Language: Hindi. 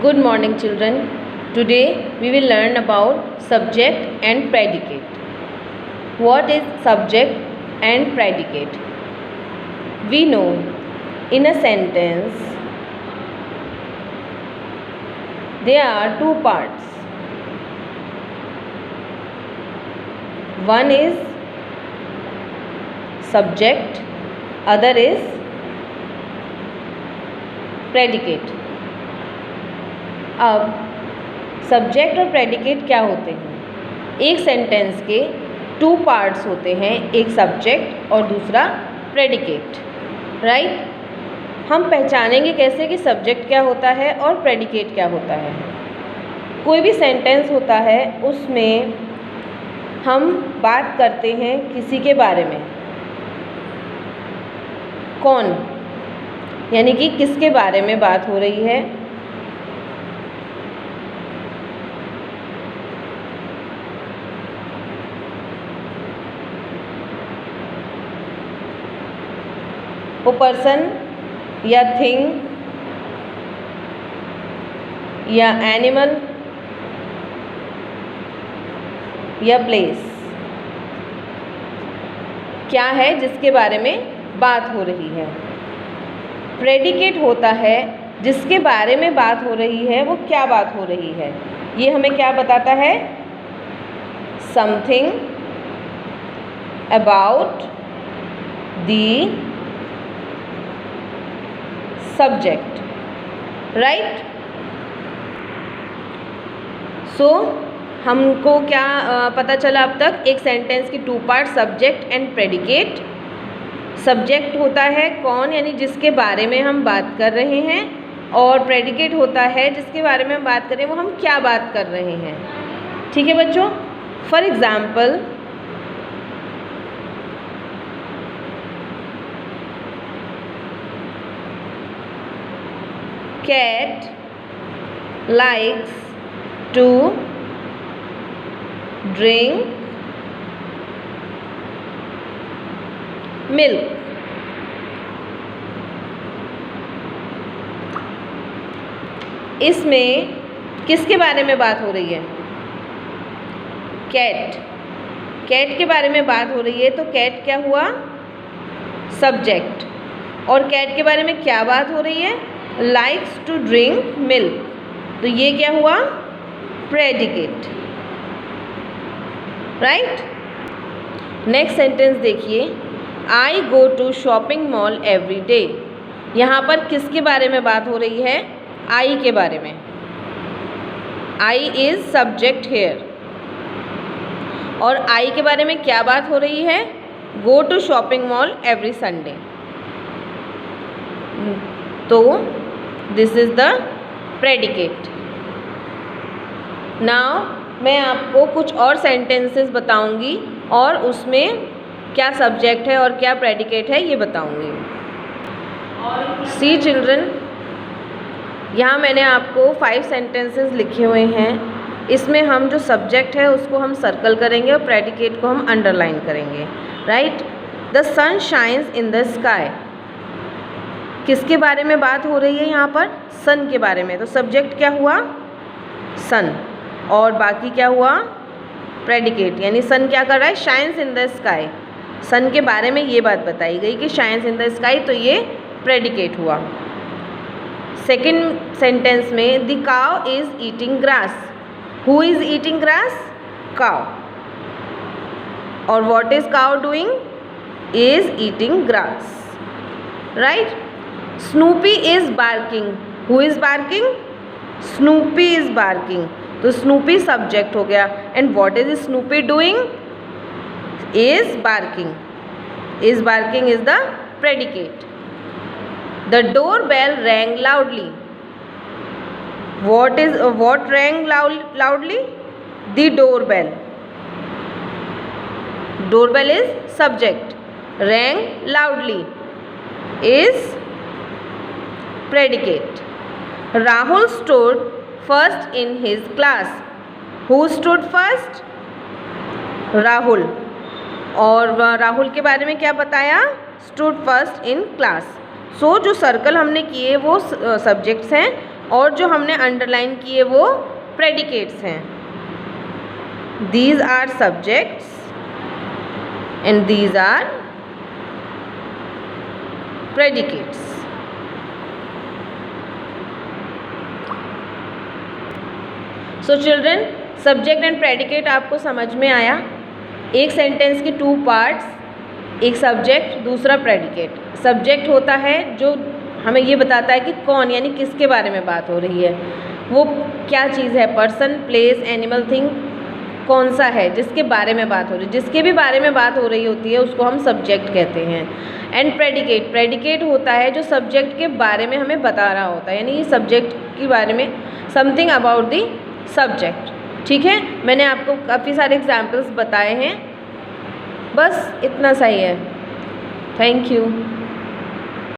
Good morning, children. Today we will learn about subject and predicate. What is subject and predicate? We know in a sentence there are two parts. One is subject, other is predicate. अब सब्जेक्ट और प्रेडिकेट क्या होते हैं? एक सेंटेंस के टू पार्ट्स होते हैं, एक सब्जेक्ट और दूसरा प्रेडिकेट, राइट? हम पहचानेंगे कैसे कि सब्जेक्ट क्या होता है और प्रेडिकेट क्या होता है? कोई भी सेंटेंस होता है उसमें हम बात करते हैं किसी के बारे में, कौन, यानी कि किसके बारे में बात हो रही है? वो पर्सन या थिंग या एनिमल या प्लेस क्या है जिसके बारे में बात हो रही है? प्रेडिकेट होता है जिसके बारे में बात हो रही है वो क्या बात हो रही है, ये हमें क्या बताता है? Something about the subject, right? So हमको क्या पता चला अब तक? एक सेंटेंस की two part, subject and predicate. Subject होता है कौन, यानी जिसके बारे में हम बात कर रहे हैं, और प्रेडिकेट होता है जिसके बारे में हम बात कर रहे हैं वो हम क्या बात कर रहे हैं। ठीक है बच्चों? For example, cat likes to drink milk. इसमें किसके बारे में बात हो रही है? कैट। कैट के बारे में बात हो रही है, तो कैट क्या हुआ? सब्जेक्ट। और कैट के बारे में क्या बात हो रही है? लाइक्स टू ड्रिंक मिल्क, तो ये क्या हुआ? Predicate, right? नेक्स्ट सेंटेंस देखिए, I go to shopping mall every day. यहाँ पर किसके बारे में बात हो रही है? आई के बारे में। I is subject hair. और आई के बारे में क्या बात हो रही है? Go to shopping mall every Sunday. तो this is the predicate. Now मैं आपको कुछ और सेंटेंसेस बताऊंगी और उसमें क्या सब्जेक्ट है और क्या प्रेडिकेट है ये बताऊंगी। सी चिल्ड्रन, यहाँ मैंने आपको 5 सेंटेंसेस लिखे हुए हैं। इसमें हम जो सब्जेक्ट है उसको हम सर्कल करेंगे और प्रेडिकेट को हम अंडरलाइन करेंगे, right? The sun shines in the sky. किसके बारे में बात हो रही है यहाँ पर? सन के बारे में। तो सब्जेक्ट क्या हुआ? सन। और बाकी क्या हुआ? प्रेडिकेट, यानी सन क्या कर रहा है? Shines in the sky. Sun के बारे में ये बात बताई गई कि शाइन्स इन द स्काई, तो ये प्रेडिकेट हुआ। सेकेंड सेंटेंस में, the cow is eating grass. Who is eating grass? Cow. और what is cow doing? Is eating grass, right? Snoopy is barking. Who is barking? Snoopy is barking, तो स्नूपी सब्जेक्ट हो गया। And what is Snoopy doing? Is barking. Is barking is the predicate. The door bell rang loudly. what rang loudly? The doorbell. Doorbell is subject. Rang loudly is predicate. Rahul stood first in his class. Who stood first? Rahul. और राहुल के बारे में क्या बताया? stood first in class. सो जो सर्कल हमने किए वो सब्जेक्ट्स हैं और जो हमने अंडरलाइन किए वो प्रेडिकेट्स हैं। These are subjects and these are predicates. So children, subject and predicate आपको समझ में आया। एक सेंटेंस के 2 पार्ट्स, एक सब्जेक्ट, दूसरा प्रेडिकेट। सब्जेक्ट होता है जो हमें ये बताता है कि कौन यानी किसके बारे में बात हो रही है, वो क्या चीज़ है, पर्सन, प्लेस, एनिमल, थिंग, कौन सा है जिसके बारे में बात हो रही है। जिसके भी बारे में बात हो रही होती है उसको हम सब्जेक्ट कहते हैं। एंड प्रेडिकेट, प्रेडिकेट होता है जो सब्जेक्ट के बारे में हमें बता रहा होता है, यानी सब्जेक्ट के बारे में समथिंग अबाउट दी सब्जेक्ट। ठीक है, मैंने आपको काफ़ी सारे एग्जाम्पल्स बताए हैं, बस इतना सही है। Thank you.